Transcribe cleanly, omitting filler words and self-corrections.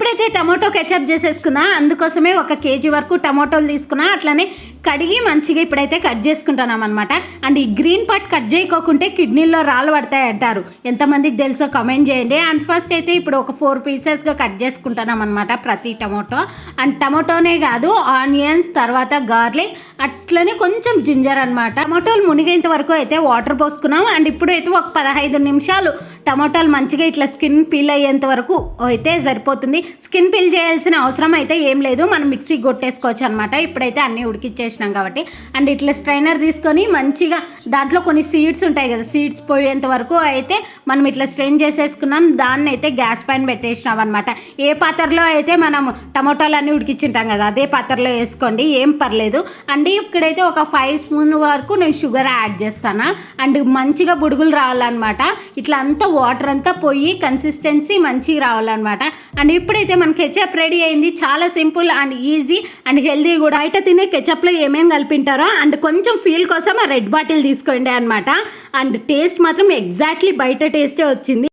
ఇప్పుడైతే tomato ketchup చేసేసుకున్నా. అందుకోసమే 1 KG వరకు టమాటోలు తీసుకున్నా. అట్లనే కడిగి మంచిగా ఇప్పుడైతే కట్ చేసుకుంటున్నాం అనమాట. అండ్ ఈ గ్రీన్ పార్ట్ కట్ చేయకోకుంటే కిడ్నీల్లో రాళ్ళు పడతాయి అంటారు. ఎంతమందికి తెలుసో కమెంట్ చేయండి. అండ్ ఫస్ట్ అయితే ఇప్పుడు ఒక 4 పీసెస్గా కట్ చేసుకుంటున్నాం అనమాట ప్రతి టమాటో. అండ్ టమాటోనే కాదు, ఆనియన్స్, తర్వాత గార్లిక్, అట్లనే కొంచెం జింజర్ అనమాట. టమాటోలు మునిగేంత వరకు అయితే వాటర్ పోసుకున్నాం. అండ్ ఇప్పుడు అయితే ఒక 15 నిమిషాలు టమాటాలు మంచిగా ఇట్లా స్కిన్ పీల్ అయ్యేంత వరకు అయితే సరిపోతుంది. స్కిన్ పీల్ చేయాల్సిన అవసరం అయితే ఏం లేదు, మనం మిక్సీకి కొట్టేసుకోవచ్చు అనమాట. ఇప్పుడైతే అన్నీ ఉడికిచ్చేసినాం కాబట్టి. అండ్ ఇట్లా స్ట్రైనర్ తీసుకొని మంచిగా దాంట్లో కొన్ని సీడ్స్ ఉంటాయి కదా, సీడ్స్ పోయేంత వరకు అయితే మనం ఇట్లా స్ట్రెయిన్ చేసేసుకున్నాం. దాన్ని అయితే గ్యాస్ పైన పెట్టేసినాం అనమాట. ఏ పాత్రలో అయితే మనం టమాటాలు అన్నీ ఉడికించుంటాం కదా, అదే పాత్రలో వేసుకోండి, ఏం పర్లేదు. అండ్ ఇక్కడైతే ఒక 5 స్పూన్ వరకు నేను షుగర్ యాడ్ చేస్తాను. అండ్ మంచిగా బుడుగులు రావాలన్నమాట. ఇట్లా అంతా వాటర్ అంతా పోయి కన్సిస్టెన్సీ మంచిగా రావాలన్నమాట. అండ్ ఇప్పుడైతే మన కెచప్ రెడీ అయింది. చాలా simple and easy and healthy కూడా. బయట తినే కెచప్లో ఏమేమి కలిపింటారో అండ్ కొంచెం ఫీల్ కోసం ఆ రెడ్ బాటిల్ తీసుకోండి అనమాట. అండ్ టేస్ట్ మాత్రం ఎగ్జాక్ట్లీ బయట టేస్టే వచ్చింది.